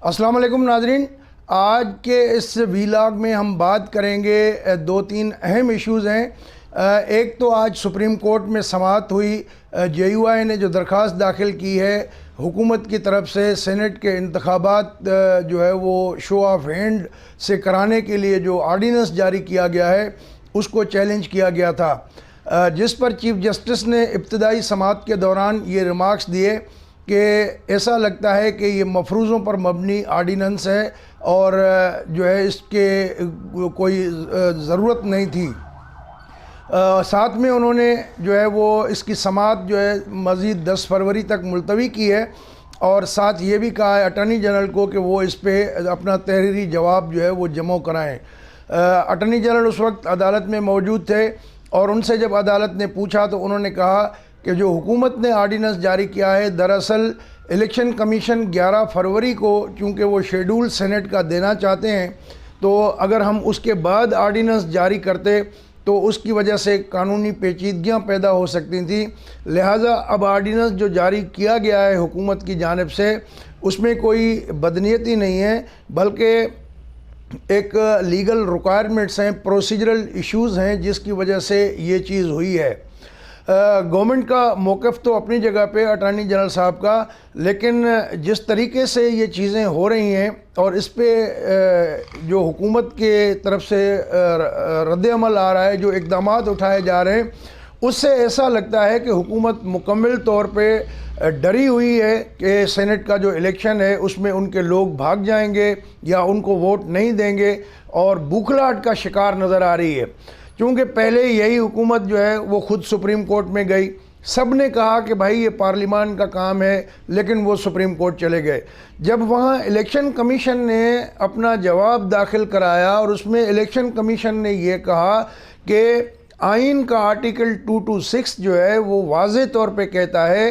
السلام علیکم ناظرین، آج کے اس ویلاگ میں ہم بات کریں گے دو تین اہم ایشوز ہیں۔ ایک تو آج سپریم کورٹ میں سماعت ہوئی، جے یو آئی نے جو درخواست داخل کی ہے حکومت کی طرف سے سینٹ کے انتخابات جو ہے وہ شو آف ہینڈ سے کرانے کے لیے جو آرڈیننس جاری کیا گیا ہے اس کو چیلنج کیا گیا تھا، جس پر چیف جسٹس نے ابتدائی سماعت کے دوران یہ ریمارکس دیے کہ ایسا لگتا ہے کہ یہ مفروضوں پر مبنی آرڈیننس ہے اور جو ہے اس کے کوئی ضرورت نہیں تھی۔ ساتھ میں انہوں نے جو ہے وہ اس کی سماعت جو ہے مزید 10 فروری تک ملتوی کی ہے، اور ساتھ یہ بھی کہا ہے اٹارنی جنرل کو کہ وہ اس پہ اپنا تحریری جواب جو ہے وہ جمع کرائیں۔ اٹارنی جنرل اس وقت عدالت میں موجود تھے اور ان سے جب عدالت نے پوچھا تو انہوں نے کہا کہ جو حکومت نے آرڈیننس جاری کیا ہے دراصل الیکشن کمیشن 11 فروری کو چونکہ وہ شیڈول سینٹ کا دینا چاہتے ہیں، تو اگر ہم اس کے بعد آرڈیننس جاری کرتے تو اس کی وجہ سے قانونی پیچیدگیاں پیدا ہو سکتی تھیں، لہٰذا اب آرڈیننس جو جاری کیا گیا ہے حکومت کی جانب سے اس میں کوئی بدنیتی نہیں ہے، بلکہ ایک لیگل ریکوائرمنٹس ہیں، پروسیجرل ایشوز ہیں جس کی وجہ سے یہ چیز ہوئی ہے۔ گورنمنٹ کا موقف تو اپنی جگہ پہ اٹارنی جنرل صاحب کا، لیکن جس طریقے سے یہ چیزیں ہو رہی ہیں اور اس پہ جو حکومت کے طرف سے رد عمل آ رہا ہے، جو اقدامات اٹھائے جا رہے ہیں، اس سے ایسا لگتا ہے کہ حکومت مکمل طور پہ ڈری ہوئی ہے کہ سینٹ کا جو الیکشن ہے اس میں ان کے لوگ بھاگ جائیں گے یا ان کو ووٹ نہیں دیں گے، اور بوکھلاہٹ کا شکار نظر آ رہی ہے۔ چونکہ پہلے یہی حکومت جو ہے وہ خود سپریم کورٹ میں گئی، سب نے کہا کہ بھائی یہ پارلیمان کا کام ہے، لیکن وہ سپریم کورٹ چلے گئے۔ جب وہاں الیکشن کمیشن نے اپنا جواب داخل کرایا اور اس میں الیکشن کمیشن نے یہ کہا کہ آئین کا آرٹیکل 226 جو ہے وہ واضح طور پہ کہتا ہے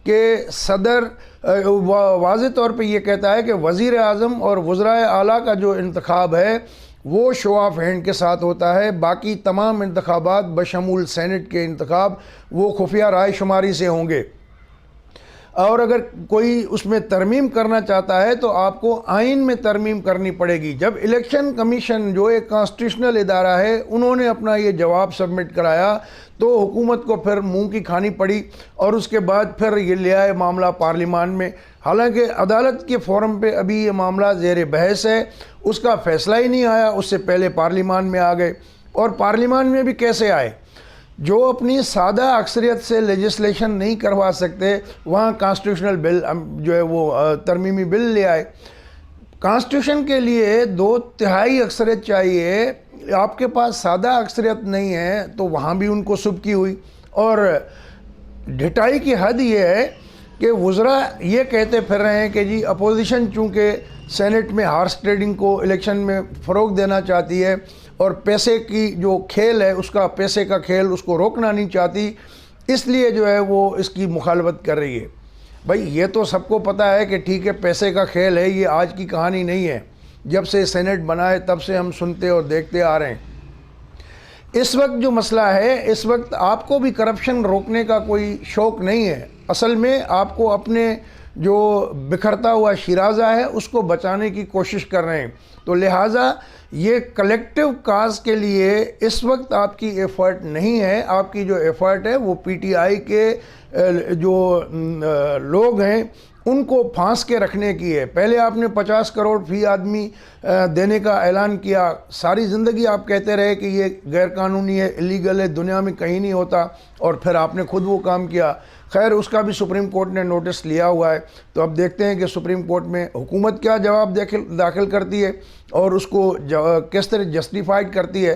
کہ صدر واضح طور پہ یہ کہتا ہے کہ وزیر اعظم اور وزرائے اعلیٰ کا جو انتخاب ہے وہ شو آف ہینڈ کے ساتھ ہوتا ہے، باقی تمام انتخابات بشمول سینٹ کے انتخاب وہ خفیہ رائے شماری سے ہوں گے، اور اگر کوئی اس میں ترمیم کرنا چاہتا ہے تو آپ کو آئین میں ترمیم کرنی پڑے گی۔ جب الیکشن کمیشن جو ایک کانسٹیٹیوشنل ادارہ ہے انہوں نے اپنا یہ جواب سبمٹ کرایا تو حکومت کو پھر منہ کی کھانی پڑی، اور اس کے بعد پھر یہ لے آئے معاملہ پارلیمان میں۔ حالانکہ عدالت کے فورم پہ ابھی یہ معاملہ زیر بحث ہے، اس کا فیصلہ ہی نہیں آیا، اس سے پہلے پارلیمان میں آ گئے، اور پارلیمان میں بھی کیسے آئے؟ جو اپنی سادہ اکثریت سے لیجسلیشن نہیں کروا سکتے وہاں کانسٹیٹیوشنل بل جو ہے وہ ترمیمی بل لے آئے۔ کانسٹیٹیوشن کے لیے 2/3 اکثریت چاہیے، آپ کے پاس سادہ اکثریت نہیں ہے تو وہاں بھی ان کو سبکی ہوئی، اور ڈھٹائی کی حد یہ ہے کہ وزراء یہ کہتے پھر رہے ہیں کہ جی اپوزیشن چونکہ سینٹ میں ہارس ٹریڈنگ کو الیکشن میں فروغ دینا چاہتی ہے اور پیسے کی جو کھیل ہے اس کا پیسے کا کھیل اس کو روکنا نہیں چاہتی، اس لیے جو ہے وہ اس کی مخالفت کر رہی ہے۔ بھائی یہ تو سب کو پتہ ہے کہ ٹھیک ہے پیسے کا کھیل ہے، یہ آج کی کہانی نہیں ہے، جب سے سینٹ بنا ہے تب سے ہم سنتے اور دیکھتے آ رہے ہیں۔ اس وقت جو مسئلہ ہے، اس وقت آپ کو بھی کرپشن روکنے کا کوئی شوق نہیں ہے، اصل میں آپ کو اپنے جو بکھرتا ہوا شیرازہ ہے اس کو بچانے کی کوشش کر رہے ہیں، تو لہٰذا یہ کلیکٹیو کاز کے لیے اس وقت آپ کی ایفرٹ نہیں ہے، آپ کی جو ایفرٹ ہے وہ پی ٹی آئی کے جو لوگ ہیں ان کو پھانس کے رکھنے کی ہے۔ پہلے آپ نے 50 کروڑ فی آدمی دینے کا اعلان کیا، ساری زندگی آپ کہتے رہے کہ یہ غیر قانونی ہے، الیگل ہے، دنیا میں کہیں نہیں ہوتا، اور پھر آپ نے خود وہ کام کیا۔ خیر اس کا بھی سپریم کورٹ نے نوٹس لیا ہوا ہے، تو اب دیکھتے ہیں کہ سپریم کورٹ میں حکومت کیا جواب داخل کرتی ہے اور اس کو کس طرح جسٹیفائڈ کرتی ہے۔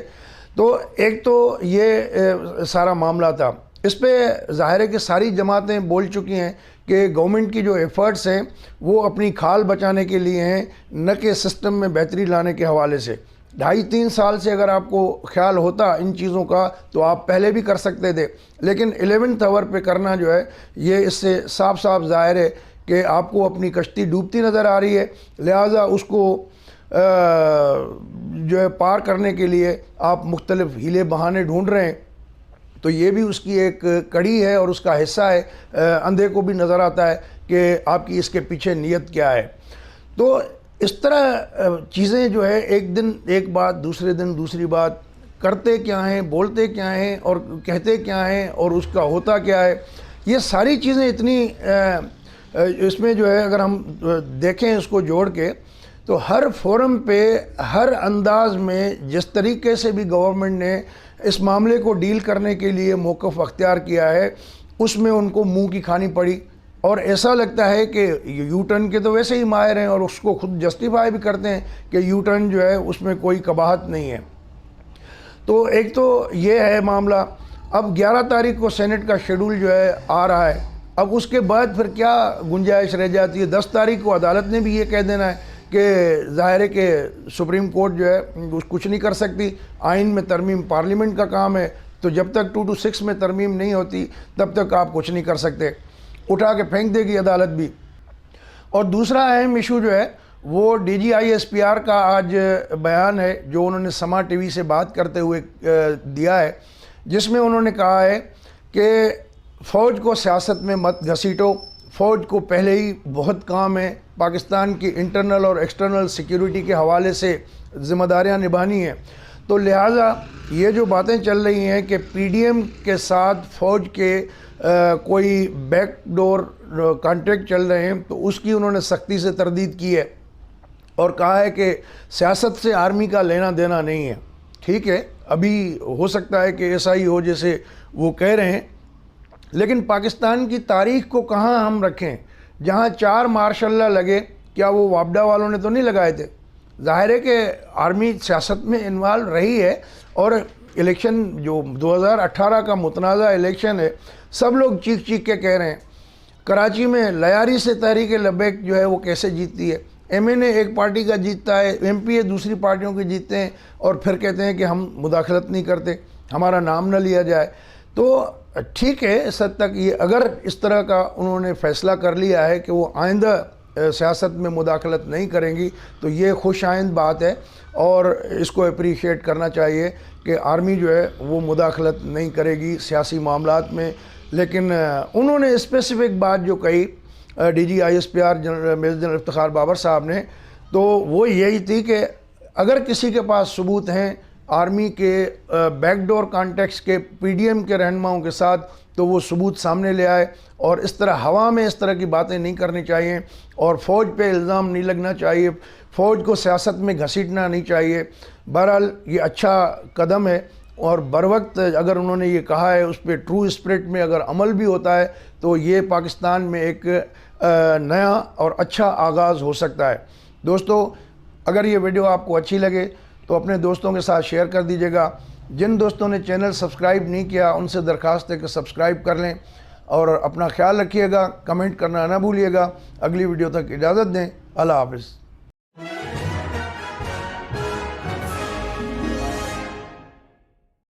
تو ایک تو یہ سارا معاملہ تھا، اس پہ ظاہر ہے کہ ساری جماعتیں بول چکی ہیں کہ گورنمنٹ کی جو ایفرٹس ہیں وہ اپنی کھال بچانے کے لیے ہیں، نہ کہ سسٹم میں بہتری لانے کے حوالے سے۔ 2.5-3 سال سے اگر آپ کو خیال ہوتا ان چیزوں کا تو آپ پہلے بھی کر سکتے تھے، لیکن 11th آور پہ کرنا جو ہے یہ اس سے صاف صاف ظاہر ہے کہ آپ کو اپنی کشتی ڈوبتی نظر آ رہی ہے، لہٰذا اس کو جو ہے پار کرنے کے لیے آپ مختلف ہیلے بہانے ڈھونڈ رہے ہیں۔ تو یہ بھی اس کی ایک کڑی ہے اور اس کا حصہ ہے، اندھے کو بھی نظر آتا ہے کہ آپ کی اس کے پیچھے نیت کیا ہے۔ تو اس طرح چیزیں جو ہے ایک دن ایک بات، دوسرے دن دوسری بات، کرتے کیا ہیں، بولتے کیا ہیں اور کہتے کیا ہیں اور اس کا ہوتا کیا ہے، یہ ساری چیزیں اتنی اس میں جو ہے اگر ہم دیکھیں اس کو جوڑ کے تو ہر فورم پہ ہر انداز میں جس طریقے سے بھی گورنمنٹ نے اس معاملے کو ڈیل کرنے کے لیے موقف اختیار کیا ہے اس میں ان کو منہ کی کھانی پڑی، اور ایسا لگتا ہے کہ یو ٹرن کے تو ویسے ہی ماہر ہیں اور اس کو خود جسٹیفائی بھی کرتے ہیں کہ یو ٹرن جو ہے اس میں کوئی قباحت نہیں ہے۔ تو ایک تو یہ ہے معاملہ۔ اب 11 تاریخ کو سینٹ کا شیڈول جو ہے آ رہا ہے، اب اس کے بعد پھر کیا گنجائش رہ جاتی ہے؟ 10 تاریخ کو عدالت نے بھی یہ کہہ دینا ہے کہ ظاہر ہے کہ سپریم کورٹ جو ہے کچھ نہیں کر سکتی، آئین میں ترمیم پارلیمنٹ کا کام ہے، تو جب تک 226 میں ترمیم نہیں ہوتی تب تک آپ کچھ نہیں کر سکتے، اٹھا کے پھینک دے گی عدالت بھی۔ اور دوسرا اہم ایشو جو ہے وہ D G I S P R کا آج بیان ہے جو انہوں نے سما ٹی وی سے بات کرتے ہوئے دیا ہے، جس میں انہوں نے کہا ہے کہ فوج کو سیاست میں مت گھسیٹو، فوج کو پہلے ہی بہت کام ہے، پاکستان کی انٹرنل اور ایکسٹرنل سیکیورٹی کے حوالے سے ذمہ داریاں نبھانی ہیں، تو لہٰذا یہ جو باتیں چل رہی ہیں کہ پی ڈی ایم کے ساتھ فوج کے کوئی بیک ڈور کانٹیکٹ چل رہے ہیں، تو اس کی انہوں نے سختی سے تردید کی ہے اور کہا ہے کہ سیاست سے آرمی کا لینا دینا نہیں ہے۔ ٹھیک ہے، ابھی ہو سکتا ہے کہ ایسا ہی ہو جیسے وہ کہہ رہے ہیں، لیکن پاکستان کی تاریخ کو کہاں ہم رکھیں؟ جہاں 4 ماشاء اللہ لگے، کیا وہ وابڈا والوں نے تو نہیں لگائے تھے؟ ظاہر ہے کہ آرمی سیاست میں انوالو رہی ہے، اور الیکشن جو 2018 کا متنازع الیکشن ہے، سب لوگ چیخ چیخ کے کہہ رہے ہیں کراچی میں لیاری سے تحریک لبیک جو ہے وہ کیسے جیتتی ہے، ایم این اے ایک پارٹی کا جیتتا ہے، ایم پی اے دوسری پارٹیوں کے جیتتے ہیں، اور پھر کہتے ہیں کہ ہم مداخلت نہیں کرتے، ہمارا نام نہ لیا جائے۔ تو ٹھیک ہے، اس حد تک یہ اگر اس طرح کا انہوں نے فیصلہ کر لیا ہے کہ وہ آئندہ سیاست میں مداخلت نہیں کریں گی تو یہ خوش آئند بات ہے، اور اس کو اپریشیٹ کرنا چاہیے کہ آرمی جو ہے وہ مداخلت نہیں کرے گی سیاسی معاملات میں۔ لیکن انہوں نے اسپیسیفک بات جو کہی D G I S P R major general Iftikhar Babar صاحب نے، تو وہ یہی تھی کہ اگر کسی کے پاس ثبوت ہیں آرمی کے بیک ڈور کانٹیکٹس کے پی ڈی ایم کے رہنماؤں کے ساتھ، تو وہ ثبوت سامنے لے آئے، اور اس طرح ہوا میں اس طرح کی باتیں نہیں کرنی چاہیے، اور فوج پہ الزام نہیں لگنا چاہیے، فوج کو سیاست میں گھسیٹنا نہیں چاہیے۔ بہرحال یہ اچھا قدم ہے، اور بروقت اگر انہوں نے یہ کہا ہے اس پہ ٹرو اسپرٹ میں اگر عمل بھی ہوتا ہے تو یہ پاکستان میں ایک نیا اور اچھا آغاز ہو سکتا ہے۔ دوستو، اگر یہ ویڈیو آپ کو اچھی لگے تو اپنے دوستوں کے ساتھ شیئر کر دیجیے گا۔ جن دوستوں نے چینل سبسکرائب نہیں کیا ان سے درخواست ہے کہ سبسکرائب کر لیں، اور اپنا خیال رکھیے گا، کمنٹ کرنا نہ بھولیے گا۔ اگلی ویڈیو تک اجازت دیں، اللہ حافظ۔